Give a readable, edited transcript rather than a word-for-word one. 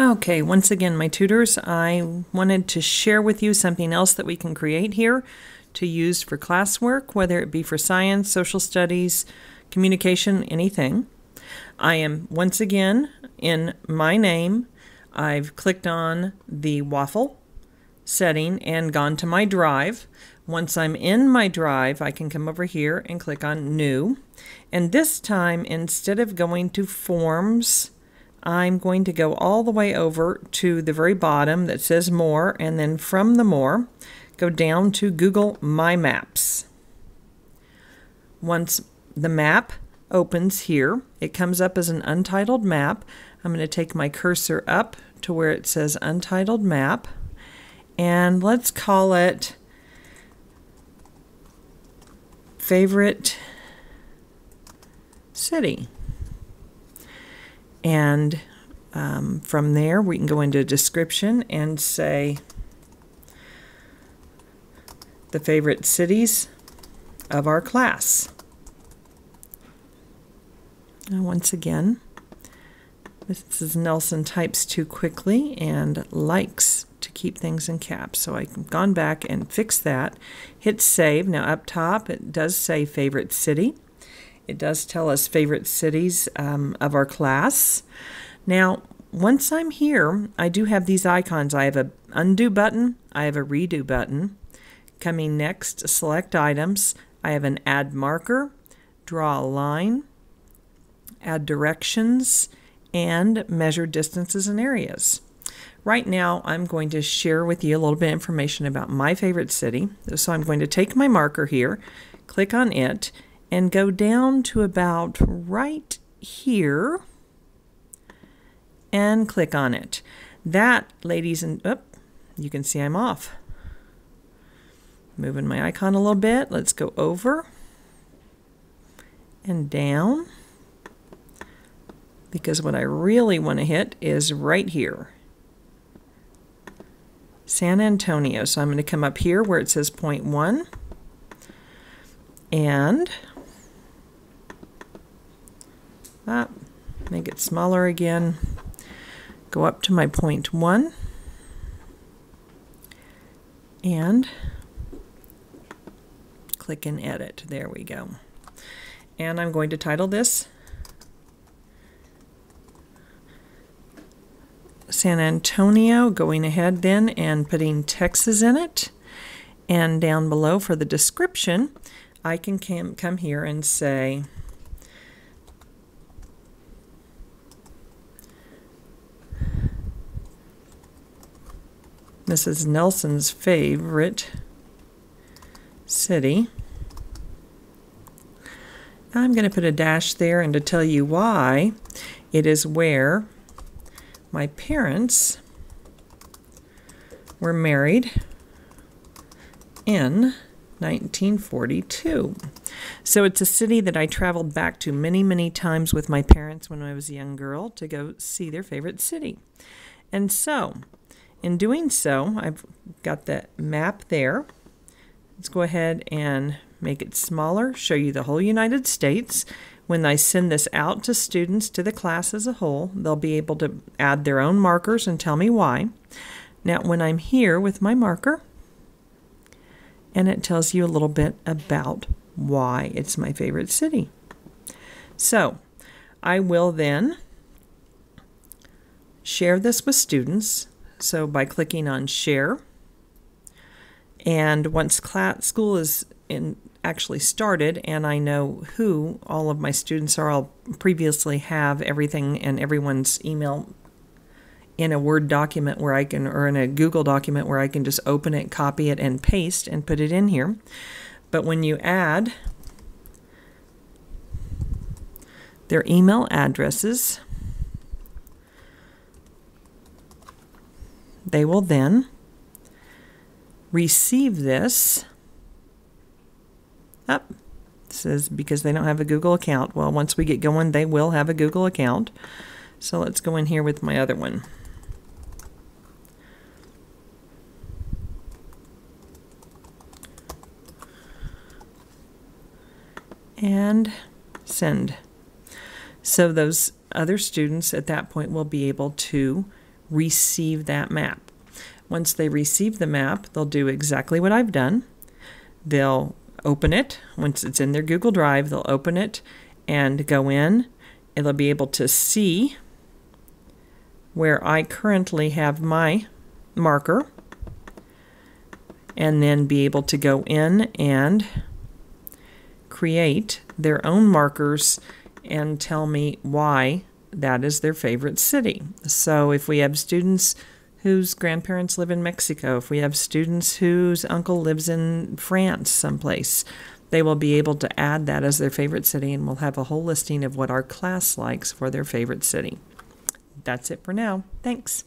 Okay, once again, my tutors, I wanted to share with you something else that we can create here to use for classwork, whether it be for science, social studies, communication, anything. I am once again in my name. I've clicked on the waffle setting and gone to my drive. Once I'm in my drive, I can come over here and click on New. And this time, instead of going to Forms, I'm going to go all the way over to the very bottom that says More, and then from the More, go down to Google My Maps. Once the map opens here, it comes up as an untitled map. I'm going to take my cursor up to where it says Untitled Map, and let's call it Favorite City. And from there we can go into description and say the favorite cities of our class. Now once again, Mrs. Nelson types too quickly and likes to keep things in caps, so I've gone back and fixed that. Hit save. Now up top it does say favorite city. It does tell us favorite cities of our class. Now, once I'm here, I do have these icons. I have an undo button. I have a redo button. Coming next, select items. I have an add marker, draw a line, add directions, and measure distances and areas. Right now, I'm going to share with you a little bit of information about my favorite city. So I'm going to take my marker here, click on it, and go down to about right here and click on it. That, ladies and, you can see I'm off. Moving my icon a little bit. Let's go over and down, because what I really want to hit is right here, San Antonio. So I'm going to come up here where it says 0.1 and make it smaller again, go up to my 0.1 and click and edit. There we go. And I'm going to title this San Antonio, going ahead then and putting Texas in it. And down below for the description, I can come here and say Mrs. Nelson's favorite city. I'm going to put a dash there, and to tell you why, it is where my parents were married in 1942. So it's a city that I traveled back to many, many times with my parents when I was a young girl to go see their favorite city. And so, in doing so, I've got the map there. Let's go ahead and make it smaller, show you the whole United States. When I send this out to students, to the class as a whole, they'll be able to add their own markers and tell me why. Now, when I'm here with my marker, and it tells you a little bit about why it's my favorite city. So, I will then share this with students. So by clicking on Share, and once school is actually started and I know who all of my students are, I'll previously have everything and everyone's email in a Word document where I can, or in a Google document where I can just open it, copy it, and paste and put it in here. But when you add their email addresses, they will then receive this. It says because they don't have a Google account. Well, once we get going, they will have a Google account. So let's go in here with my other one. And send. So those other students at that point will be able to receive that map. Once they receive the map, they'll do exactly what I've done. They'll open it. Once it's in their Google Drive, they'll open it and go in, and they'll be able to see where I currently have my marker, and then be able to go in and create their own markers and tell me why that is their favorite city. So if we have students whose grandparents live in Mexico, if we have students whose uncle lives in France someplace, they will be able to add that as their favorite city, and we'll have a whole listing of what our class likes for their favorite city. That's it for now. Thanks.